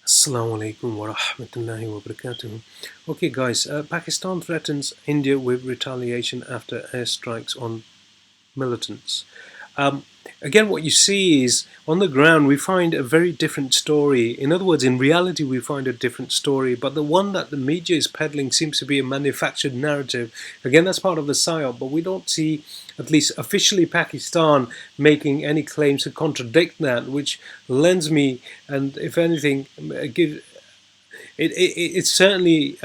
Assalamu alaikum wa rahmatullahi wa barakatuh. Okay, guys, Pakistan threatens India with retaliation after airstrikes on militants. Um, Again, what you see is on the ground we find a very different story. In other words, in reality, we find a different story, but the one that the media is peddling seems to be a manufactured narrative. Again, that's part of the psyop, but we don't see, at least officially, Pakistan making any claims to contradict that, which lends me, and if anything, it certainly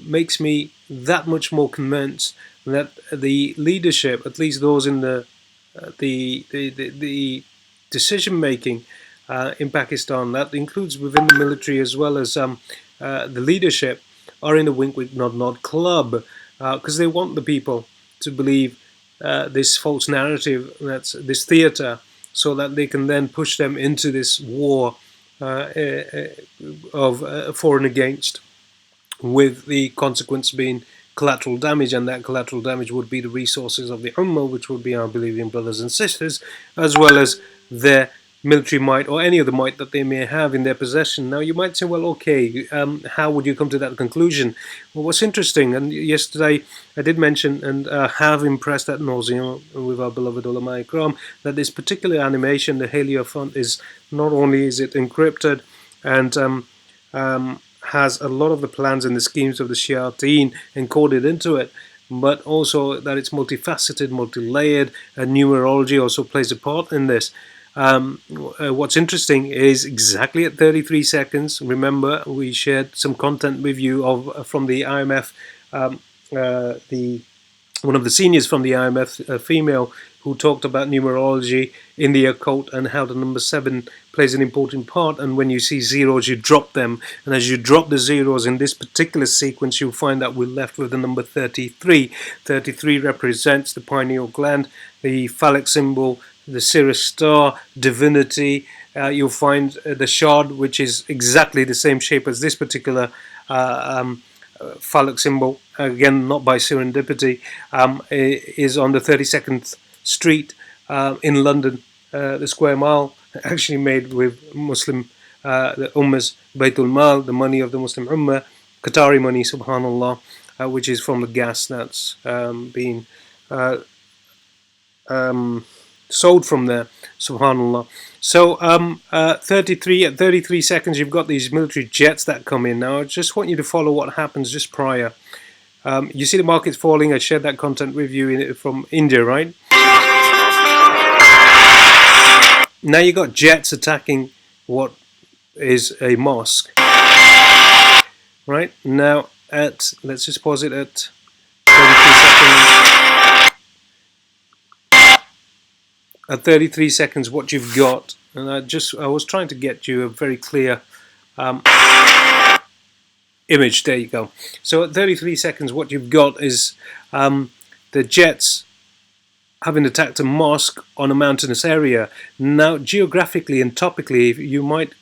makes me that much more convinced that the leadership, at least those in the decision making in Pakistan, that includes within the military as well as the leadership, are in a wink wink nod nod club because they want the people to believe this false narrative, that's this theatre, so that they can then push them into this war of for and against, with the consequence being collateral damage, and that collateral damage would be the resources of the Ummah, which would be our believing brothers and sisters, as well as their military might or any other might that they may have in their possession. Now, you might say, well, okay, how would you come to that conclusion? Well, what's interesting, and yesterday I did mention and have impressed at nauseam with our beloved ulama ikram, that this particular animation, the Helio font, is not only is it encrypted and has a lot of the plans and the schemes of the Shayateen encoded into it, but also that it's multifaceted, multi-layered, and numerology also plays a part in this. What's interesting is exactly at 33 seconds. Remember, we shared some content with you of from the IMF, the one of the seniors from the IMF, a female, who talked about numerology in the occult and how the number 7 plays an important part. And when you see zeros, you drop them. And as you drop the zeros in this particular sequence, you'll find that we're left with the number 33. 33 represents the pineal gland, the phallic symbol, the Sirius star, divinity. You'll find the shard, which is exactly the same shape as this particular phallic symbol, again not by serendipity, is on the 32nd Street in London, the square mile, actually made with Muslim, the Ummah's Baytul Mal, the money of the Muslim Ummah, Qatari money, subhanallah, which is from the gas that's being sold from there, subhanallah. So 33 at 33 seconds, you've got these military jets that come in. Now I just want you to follow what happens just prior. You see the market's falling. I shared that content with you from India, right? Now you got jets attacking what is a mosque, right? Now let's just pause it at 33 seconds. At 33 seconds, what you've got, and I was trying to get you a very clear image. There you go. So at 33 seconds, what you've got is the jets having attacked a mosque on a mountainous area. Now, geographically and topically, you might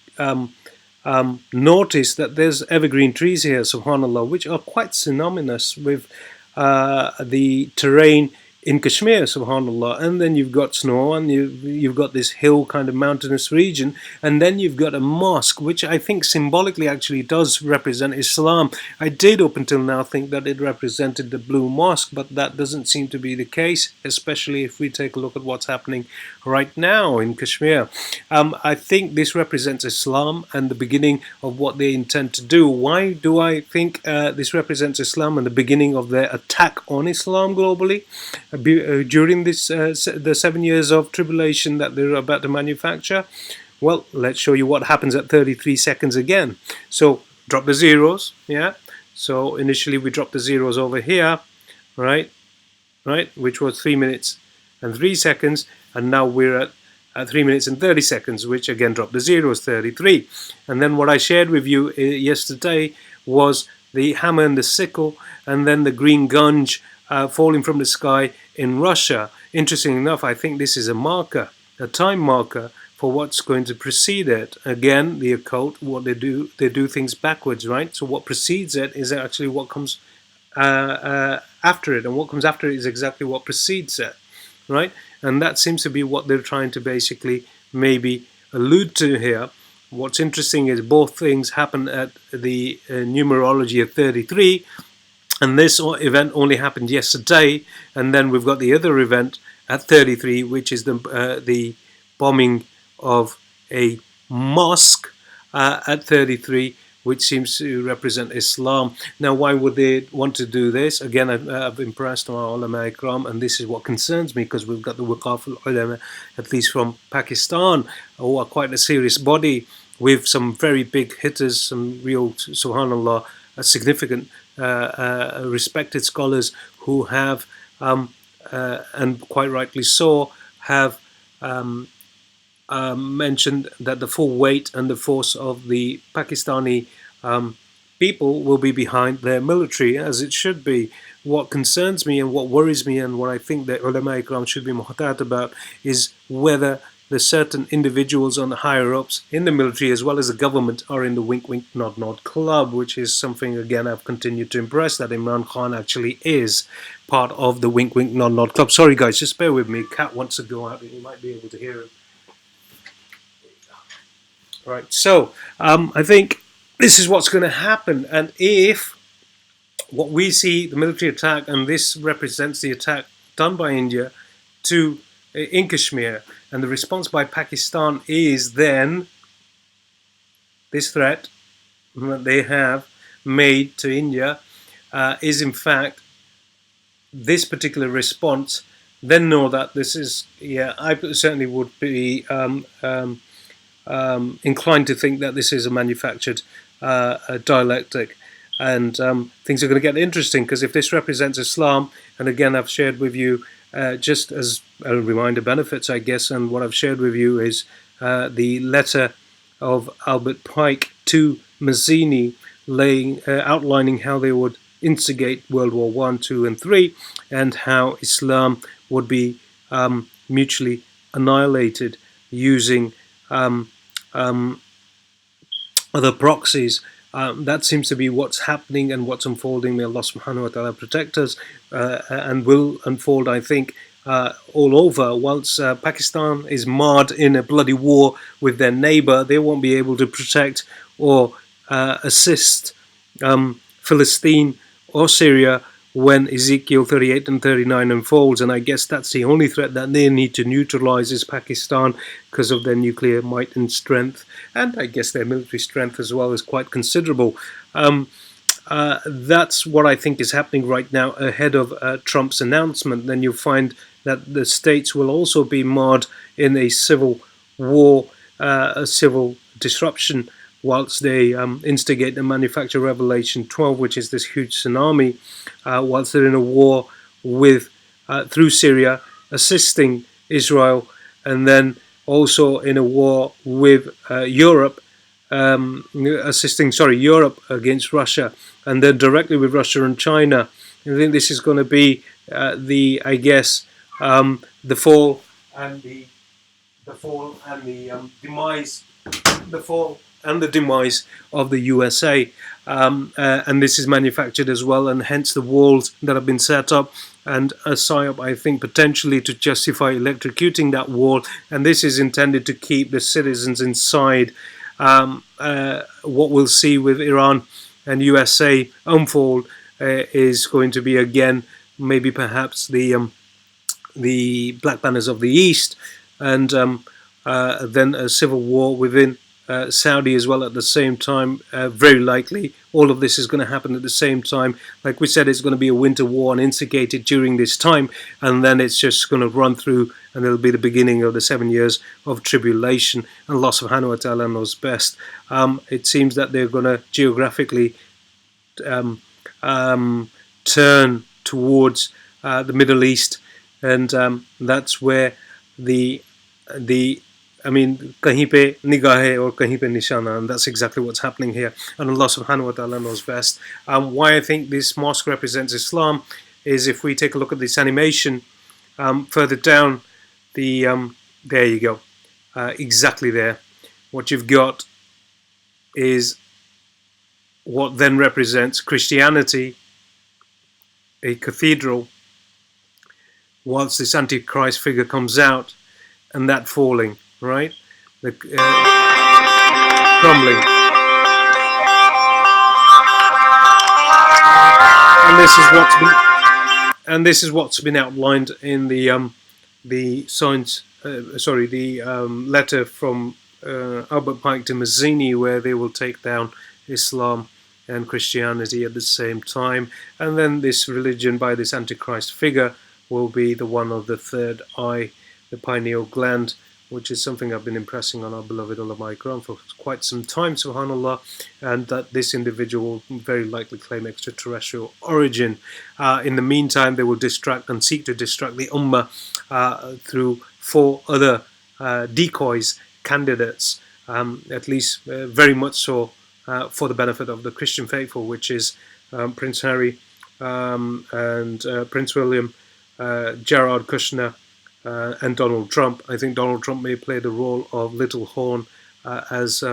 notice that there's evergreen trees here, subhanAllah, which are quite synonymous with the terrain in Kashmir, subhanAllah. And then you've got snow, and you've got this hill kind of mountainous region, and then you've got a mosque, which I think symbolically actually does represent Islam. I did up until now think that it represented the Blue Mosque, but that doesn't seem to be the case, especially if we take a look at what's happening right now in Kashmir. I think this represents Islam and the beginning of what they intend to do. Why do I think this represents Islam and the beginning of their attack on Islam globally during this the 7 years of tribulation that they're about to manufacture? Well, let's show you what happens at 33 seconds again. So drop the zeros, yeah. So initially we dropped the zeros over here, right, which was 3 minutes and 3 seconds, and now we're at 3 minutes and 30 seconds, which again dropped the zeros, 33. And then what I shared with you yesterday was the hammer and the sickle, and then the green gunge falling from the sky in Russia. Interesting enough, I think this is a marker, a time marker for what's going to precede it. Again, the occult, what they do things backwards, right? So what precedes it is actually what comes after it, and what comes after it is exactly what precedes it, right? And that seems to be what they're trying to basically maybe allude to here. what's interesting is both things happen at the numerology of 33, and this event only happened yesterday, and then we've got the other event at 33, which is the bombing of a mosque at 33, which seems to represent Islam. Now, why would they want to do this? Again, I've impressed on our ulama ikram, and this is what concerns me, because we've got the Waqaf al-ulama, at least from Pakistan, who are quite a serious body with some very big hitters, some real, subhanallah, significant respected scholars who have, and quite rightly so, have mentioned that the full weight and the force of the Pakistani people will be behind their military, as it should be. What concerns me and what worries me and what I think that ulama ikram should be muhtat about is whether the certain individuals on the higher ups in the military as well as the government are in the wink wink nod nod club, which is something, again, I've continued to impress, that Imran Khan actually is part of the wink wink nod nod club. Sorry guys, just bear with me. Cat wants to go out and you might be able to hear him. Right, so I think this is what's going to happen, and if what we see, the military attack, and this represents the attack done by India to in Kashmir, and the response by Pakistan is then this threat that they have made to India is in fact this particular response, then know that this is, yeah, I certainly would be inclined to think that this is a manufactured dialectic. And things are going to get interesting, because if this represents Islam, and again, I've shared with you, just as a reminder, benefits, I guess, and what I've shared with you is the letter of Albert Pike to Mazzini, outlining how they would instigate World War I, II, and III, and how Islam would be mutually annihilated using other proxies. That seems to be what's happening and what's unfolding. May Allah subhanahu wa ta'ala protect us, and will unfold, I think, all over. Whilst Pakistan is marred in a bloody war with their neighbour, they won't be able to protect or assist Palestine or Syria when Ezekiel 38 and 39 unfolds. And I guess that's the only threat that they need to neutralize is Pakistan, because of their nuclear might and strength, and I guess their military strength as well is quite considerable. That's what I think is happening right now ahead of Trump's announcement. Then you'll find that the states will also be marred in a civil war, a civil disruption, whilst they instigate the manufacture Revelation 12, which is this huge tsunami, whilst they're in a war with through Syria, assisting Israel, and then also in a war with Europe, assisting Europe against Russia, and then directly with Russia and China. I think this is going to be the fall and the demise of the USA, and this is manufactured as well, and hence the walls that have been set up, and a psyop, I think, potentially to justify electrocuting that wall, and this is intended to keep the citizens inside. What we'll see with Iran and USA unfold is going to be, again, maybe perhaps the Black Banners of the East, and then a civil war within Saudi as well at the same time. Very likely all of this is going to happen at the same time. Like we said, it's going to be a winter war and instigated during this time, and then it's just going to run through, and it'll be the beginning of the 7 years of tribulation, and Allah subhanahu wa ta'ala knows best. It seems that they're going to geographically turn towards the Middle East, and that's where kahin pe nigah hai aur kahin pe nishana, and that's exactly what's happening here, and Allah subhanahu wa ta'ala knows best. Why I think this mosque represents Islam is, if we take a look at this animation further down, there you go, exactly there, what you've got is what then represents Christianity, a cathedral, whilst this Antichrist figure comes out, and that falling, right? crumbling. And this is what's been outlined in the science. The letter from Albert Pike to Mazzini, where they will take down Islam and Christianity at the same time, and then this religion by this Antichrist figure will be the one of the third eye, the pineal gland, which is something I've been impressing on our beloved ulama ikram for quite some time, subhanAllah, and that this individual will very likely claim extraterrestrial origin. In the meantime, they will distract and seek to distract the ummah through 4 other decoys, candidates, at least very much so for the benefit of the Christian faithful, which is Prince Harry and Prince William, Jared Kushner, and Donald Trump. I think Donald Trump may play the role of Little Horn as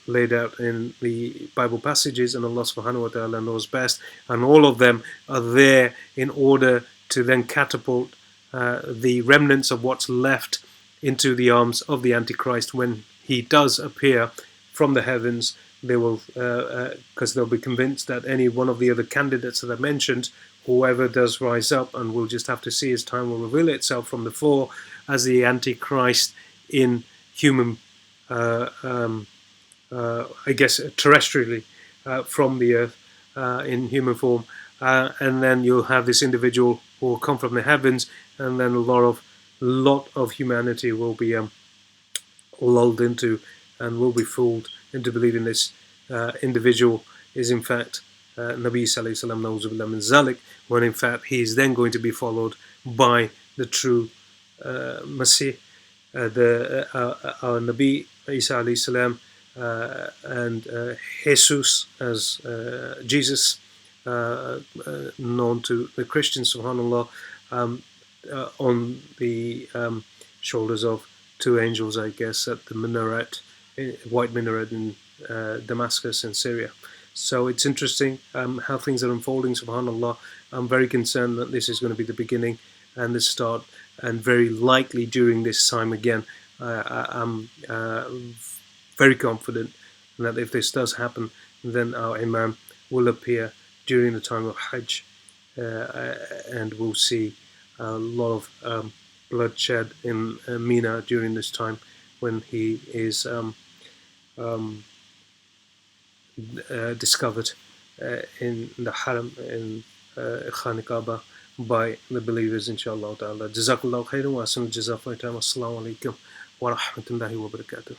laid out in the Bible passages, and Allah subhanahu wa ta'ala knows best. And all of them are there in order to then catapult the remnants of what's left into the arms of the Antichrist when he does appear from the heavens. They will, because they'll be convinced that any one of the other candidates that I mentioned, whoever does rise up, and we'll just have to see as time will reveal itself from the 4 as the Antichrist in human, I guess terrestrially from the earth in human form, and then you'll have this individual who will come from the heavens, and then a lot of humanity will be lulled into and will be fooled into believing this individual is in fact Nabi Sallallahu Alaihi Wasallam min zalik, when in fact he is then going to be followed by the true Masih, our Nabi Isa Alayhi Salam, and Jesus as Jesus, known to the Christians, subhanAllah, on the shoulders of 2 angels, I guess, at the minaret, white minaret in Damascus in Syria. So it's interesting how things are unfolding, subhanAllah. I'm very concerned that this is going to be the beginning and the start, and very likely during this time again. I'm very confident that if this does happen, then our Imam will appear during the time of Hajj, and we'll see a lot of bloodshed in Mina during this time when he is discovered in the Haram in Khan Kaaba by the believers, inshallah ta'ala. Jazakallahu khairan wa ahsanal jazaa. Assalamu alaikum wa rahmatullahi wa barakatuh.